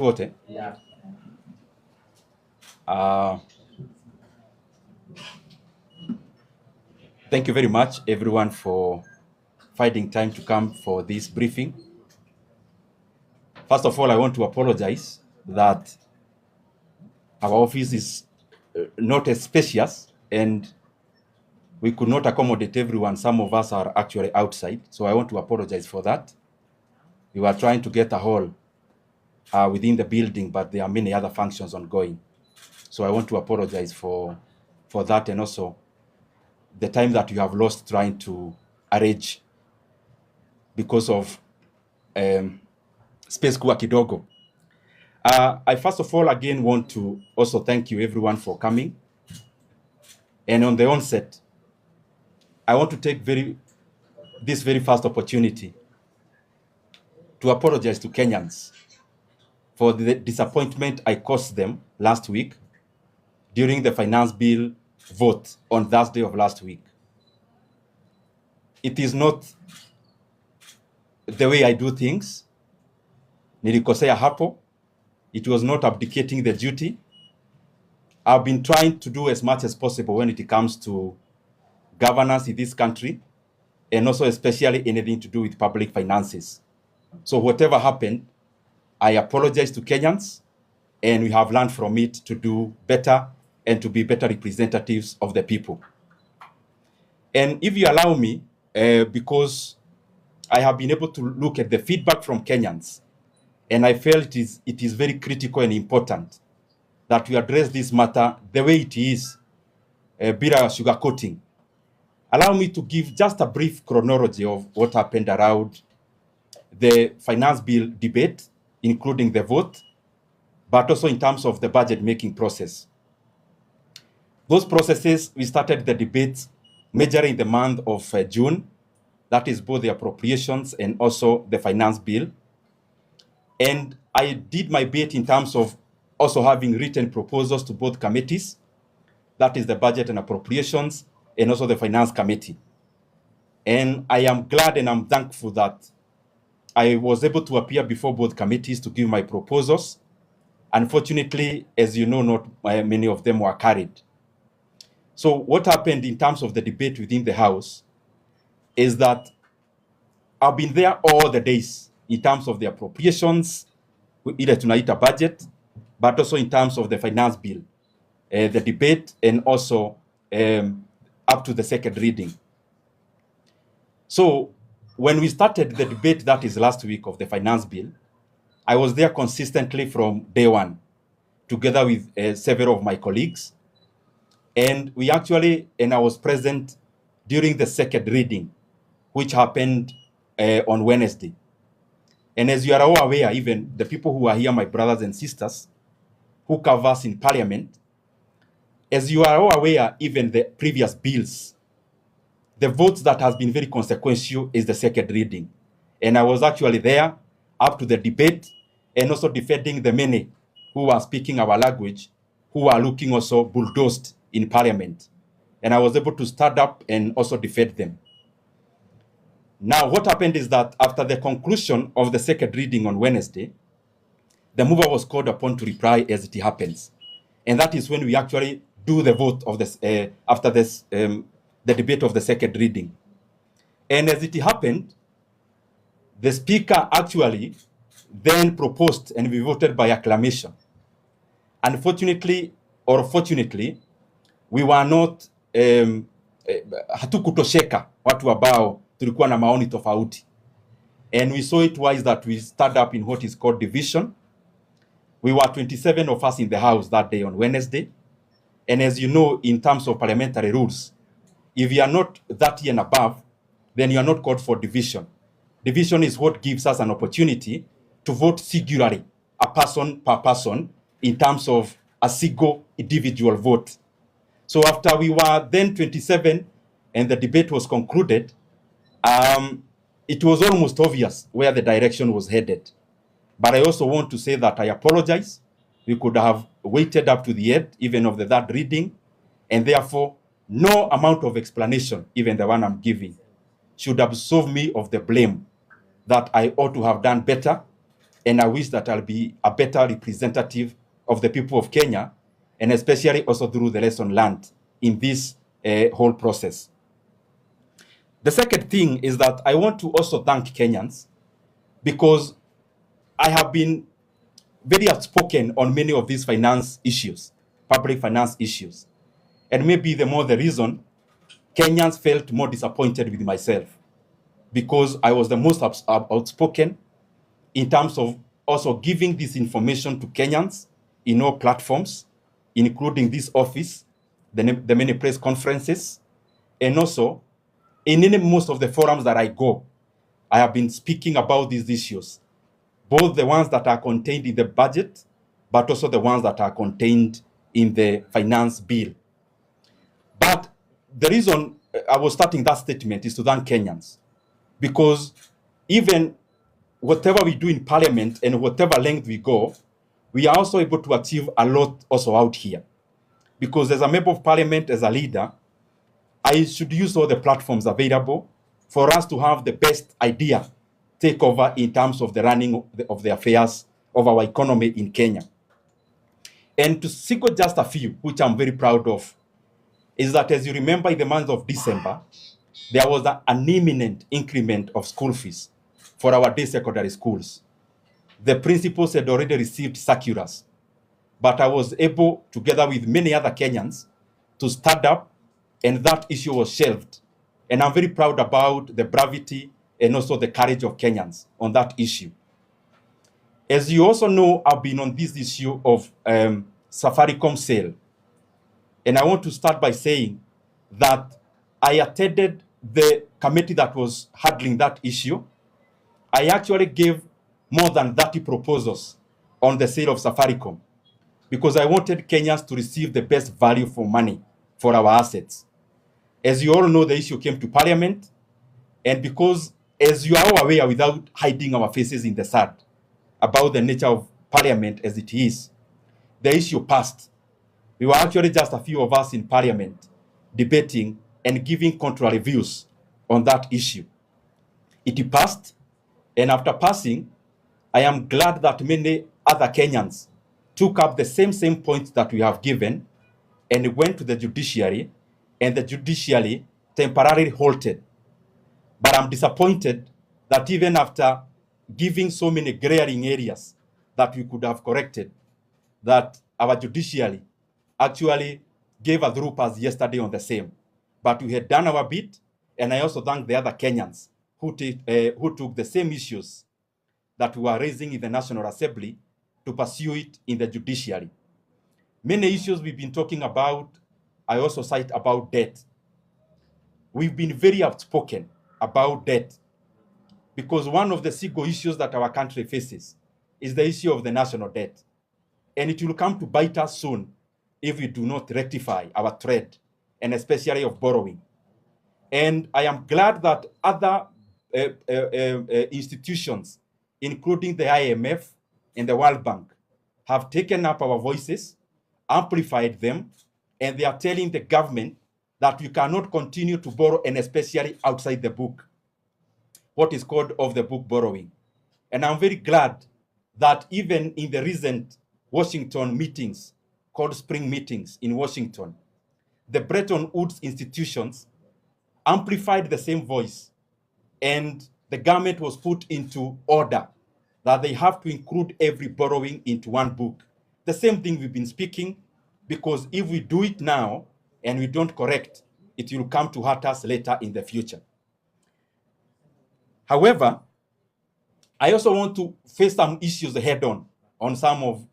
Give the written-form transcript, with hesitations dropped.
Wote. Yeah. Thank you very much, everyone, for finding time to come for this briefing. First of all, I want to apologize that our office is not as spacious and we could not accommodate everyone. Some of us are actually outside, so I want to apologize for that. We were trying to get a hall within the building, but there are many other functions ongoing. So I want to apologize for that, and also the time that you have lost trying to arrange because of space kuwa kidogo. I first of all again want to also thank you everyone for coming. And on the onset, I want to take this very first opportunity to apologize to Kenyans for the disappointment I caused them last week during the finance bill vote on Thursday of last week. It is not the way I do things. Nilikosea hapo. It was not abdicating the duty. I've been trying to do as much as possible when it comes to governance in this country, and also especially anything to do with public finances. So whatever happened, I apologize to Kenyans, and we have learned from it to do better and to be better representatives of the people. And if you allow me, because I have been able to look at the feedback from Kenyans, and I felt it is very critical and important that we address this matter the way it is, bila sugarcoating. Allow me to give just a brief chronology of what happened around the finance bill debate, including the vote, but also in terms of the budget making process. Those processes, we started the debates majorly in the month of June. That is both the appropriations and also the finance bill. And I did my bit in terms of also having written proposals to both committees. That is the budget and appropriations, and also the finance committee. And I am glad and I'm thankful that I was able to appear before both committees to give my proposals. Unfortunately, as you know, not many of them were carried. So what happened in terms of the debate within the House is that I've been there all the days in terms of the appropriations, either tunaita budget, but also in terms of the finance bill, the debate, and also up to the second reading. So when we started the debate, that is last week, of the finance bill, I was there consistently from day one, together with several of my colleagues. And I was present during the second reading, which happened on Wednesday. And as you are all aware, even the people who are here, my brothers and sisters, who cover us in Parliament, as you are all aware, even the previous bills, the votes that has been very consequential is the second reading. And I was actually there up to the debate, and also defending the many who are speaking our language, who are looking also bulldozed in Parliament. And I was able to stand up and also defend them. Now, what happened is that after the conclusion of the second reading on Wednesday, the mover was called upon to reply as it happens. And that is when we actually do the vote of this, after this, the debate of the second reading. And as it happened, the speaker actually then proposed, and we voted by acclamation. Unfortunately, or fortunately, we were not hatukutosheka watu ambao tulikuwa na maoni tofauti. And we saw it wise that we stand up in what is called division. We were 27 of us in the House that day on Wednesday. And as you know, in terms of parliamentary rules, if you are not 30 and above, then you are not called for division. Division is what gives us an opportunity to vote singularly, a person per person, in terms of a single individual vote. So after we were then 27 and the debate was concluded, it was almost obvious where the direction was headed. But I also want to say that I apologize. We could have waited up to the end, even of the third reading, and therefore no amount of explanation, even the one I'm giving, should absolve me of the blame that I ought to have done better and I wish that I'll be a better representative of the people of Kenya, and especially also through the lesson learned in this whole process. The second thing is that I want to also thank Kenyans, because I have been very outspoken on many of these finance issues, public finance issues. And maybe the reason Kenyans felt more disappointed with myself, because I was the most outspoken in terms of also giving this information to Kenyans in all platforms, including this office, the many press conferences, and also in most of the forums that I go, I have been speaking about these issues, both the ones that are contained in the budget, but also the ones that are contained in the finance bill. But the reason I was starting that statement is to thank Kenyans, because even whatever we do in parliament and whatever length we go, we are also able to achieve a lot also out here. Because as a member of parliament, as a leader, I should use all the platforms available for us to have the best idea take over in terms of the running of the affairs of our economy in Kenya. And to single just a few, which I'm very proud of, is that, as you remember, in the month of December, there was an imminent increment of school fees for our day secondary schools. The principals had already received circulars, but I was able, together with many other Kenyans, to stand up, and that issue was shelved. And I'm very proud about the bravery and also the courage of Kenyans on that issue. As you also know, I've been on this issue of Safaricom sale. And I want to start by saying that I attended the committee that was handling that issue. I actually gave more than 30 proposals on the sale of Safaricom, because I wanted Kenyans to receive the best value for money for our assets. As you all know, the issue came to Parliament, and because, as you are all aware, without hiding our faces in the sand about the nature of Parliament as it is, the issue passed. We were actually just a few of us in Parliament debating and giving contrary views on that issue. It passed, and after passing, I am glad that many other Kenyans took up the same points that we have given and went to the judiciary, and the judiciary temporarily halted. But I'm disappointed that even after giving so many glaring areas that we could have corrected, that our judiciary actually gave a through pass yesterday on the same. But we had done our bit, and I also thank the other Kenyans who took the same issues that we were raising in the National Assembly to pursue it in the judiciary. Many issues we've been talking about, I also cite about debt. We've been very outspoken about debt, because one of the single issues that our country faces is the issue of the national debt. And it will come to bite us soon if we do not rectify our trend, and especially of borrowing. And I am glad that other institutions, including the IMF and the World Bank, have taken up our voices, amplified them, and they are telling the government that we cannot continue to borrow, and especially outside the book, what is called off the book borrowing. And I'm very glad that even in the recent Washington meetings, called spring meetings in Washington, the Bretton Woods institutions amplified the same voice, and the government was put into order that they have to include every borrowing into one book. The same thing we've been speaking, because if we do it now and we don't correct, it will come to hurt us later in the future. However, I also want to face some issues head on some of